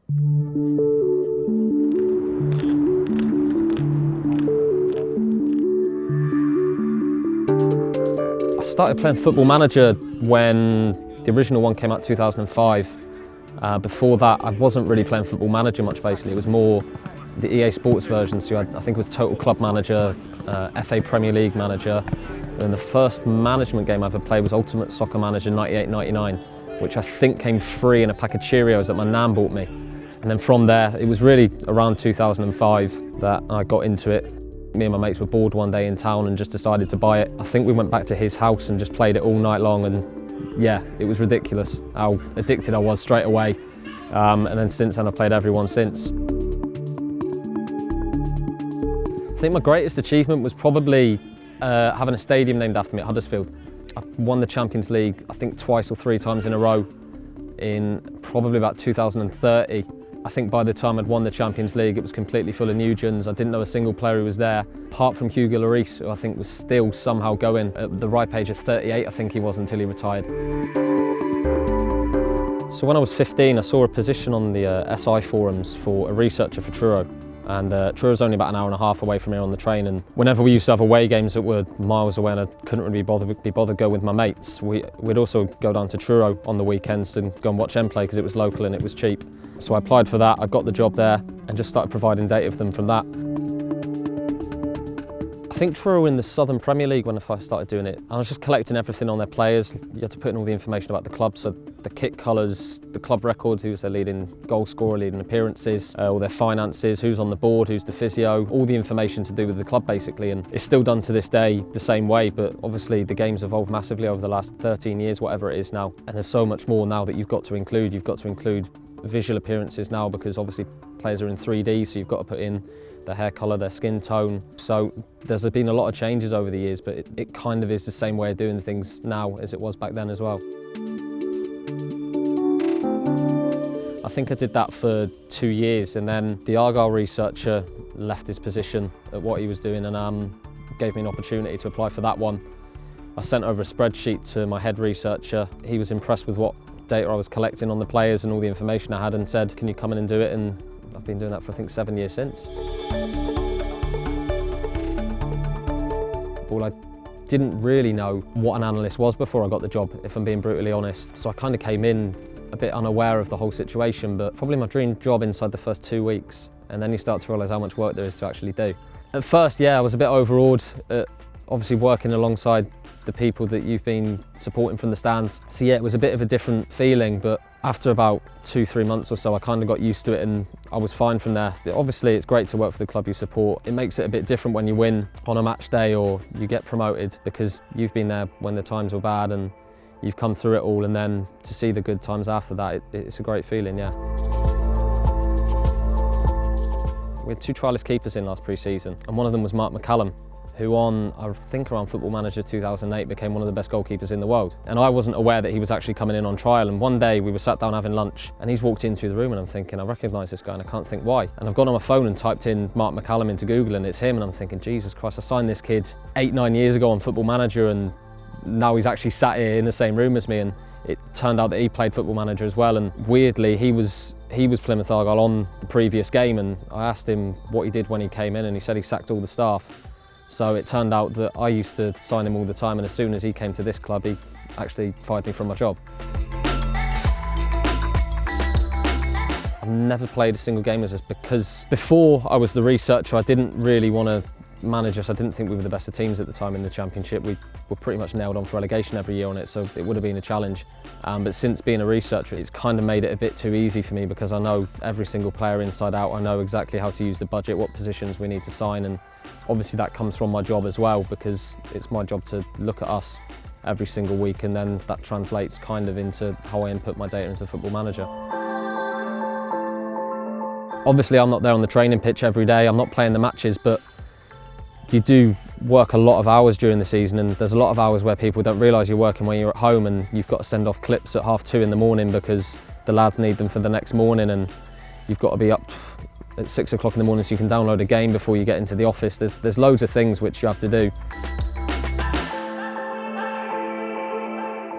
I started playing Football Manager when the original one came out in 2005. Before that, I wasn't really playing Football Manager much, basically. It was more the EA Sports version, so you had, I think it was Total Club Manager, FA Premier League Manager, and the first management game I ever played was Ultimate Soccer Manager 98-99, which I think came free in a pack of Cheerios that my nan bought me. And then from there, it was really around 2005 that I got into it. Me and my mates were bored one day in town and just decided to buy it. I think we went back to his house and just played it all night long, and yeah, it was ridiculous how addicted I was straight away. And then since then I've played every one since. I think my greatest achievement was probably having a stadium named after me at Huddersfield. I won the Champions League, I think twice or three times in a row in probably about 2030. I think by the time I'd won the Champions League, it was completely full of Nugents. I didn't know a single player who was there, apart from Hugo Lloris, who I think was still somehow going at the ripe age of 38, I think he was, until he retired. So when I was 15, I saw a position on the SI forums for a researcher for Truro. And Truro's only about an hour and a half away from here on the train, and whenever we used to have away games that were miles away and I couldn't really be bothered go with my mates, we'd also go down to Truro on the weekends and go and watch them play because it was local and it was cheap. So I applied for that, I got the job there and just started providing data for them from that. I think Truro were in the Southern Premier League when I first started doing it. I was just collecting everything on their players. You had to put in all the information about the club, so the kit colours, the club record, who's their leading goal scorer, leading appearances, all their finances, who's on the board, who's the physio, all the information to do with the club basically. And it's still done to this day the same way, but obviously the game's evolved massively over the last 13 years, whatever it is now. And there's so much more now that you've got to include. You've got to include visual appearances now because obviously players are in 3D, so you've got to put in their hair colour, their skin tone. So there's been a lot of changes over the years, but it kind of is the same way of doing things now as it was back then as well. I think I did that for 2 years, and then the Argyle researcher left his position at what he was doing and gave me an opportunity to apply for that one. I sent over a spreadsheet to my head researcher. He was impressed with what data I was collecting on the players and all the information I had and said, can you come in and do it? And I've been doing that for I think 7 years since. Well, I didn't really know what an analyst was before I got the job, if I'm being brutally honest. So I kind of came in a bit unaware of the whole situation, but probably my dream job inside the first 2 weeks. And then you start to realise how much work there is to actually do. At first, yeah, I was a bit overawed at obviously working alongside the people that you've been supporting from the stands. So yeah, it was a bit of a different feeling, but after about 2-3 months or so, I kind of got used to it and I was fine from there. Obviously, it's great to work for the club you support. It makes it a bit different when you win on a match day or you get promoted because you've been there when the times were bad and you've come through it all, and then to see the good times after that, it's a great feeling, yeah. We had 2 trialist keepers in last pre-season, and one of them was Mark McCallum, who I think around Football Manager 2008 became one of the best goalkeepers in the world. And I wasn't aware that he was actually coming in on trial, and one day we were sat down having lunch and he's walked in through the room and I'm thinking, I recognise this guy and I can't think why. And I've gone on my phone and typed in Mark McCallum into Google and it's him, and I'm thinking, Jesus Christ, I signed this kid 8-9 years ago on Football Manager and now he's actually sat here in the same room as me. And it turned out that he played Football Manager as well, and weirdly he was Plymouth Argyle on the previous game, and I asked him what he did when he came in and he said he sacked all the staff. So it turned out that I used to sign him all the time, and as soon as he came to this club, he actually fired me from my job. I've never played a single game as this because before I was the researcher, I didn't really want to manage us. I didn't think we were the best of teams at the time in the Championship. We were pretty much nailed on for relegation every year on it, so it would have been a challenge. But since being a researcher, it's kind of made it a bit too easy for me because I know every single player inside out. I know exactly how to use the budget, what positions we need to sign, and obviously that comes from my job as well because it's my job to look at us every single week, and then that translates kind of into how I input my data into Football Manager. Obviously I'm not there on the training pitch every day, I'm not playing the matches, but you do work a lot of hours during the season, and there's a lot of hours where people don't realise you're working when you're at home, and you've got to send off clips at 2:30 in the morning because the lads need them for the next morning, and you've got to be up at 6 o'clock in the morning so you can download a game before you get into the office. There's loads of things which you have to do.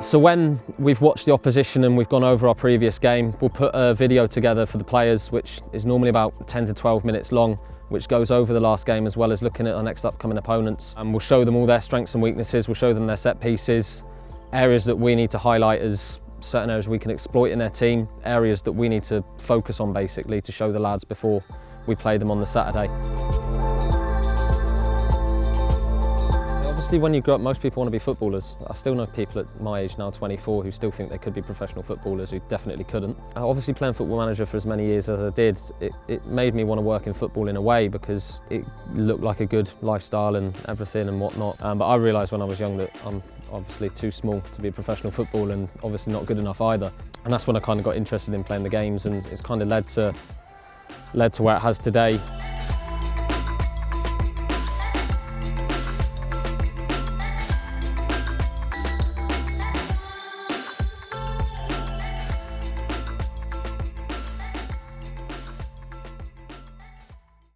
So when we've watched the opposition and we've gone over our previous game, we'll put a video together for the players, which is normally about 10 to 12 minutes long, which goes over the last game as well as looking at our next upcoming opponents. And we'll show them all their strengths and weaknesses, we'll show them their set pieces, areas that we need to highlight as certain areas we can exploit in their team, areas that we need to focus on basically to show the lads before we play them on the Saturday. Obviously when you grow up, most people want to be footballers. I still know people at my age now, 24, who still think they could be professional footballers, who definitely couldn't. Obviously playing Football Manager for as many years as I did, it made me want to work in football in a way because it looked like a good lifestyle and everything and whatnot. But I realised when I was young that I'm obviously too small to be a professional footballer and obviously not good enough either. And that's when I kind of got interested in playing the games, and it's kind of led to where it has today.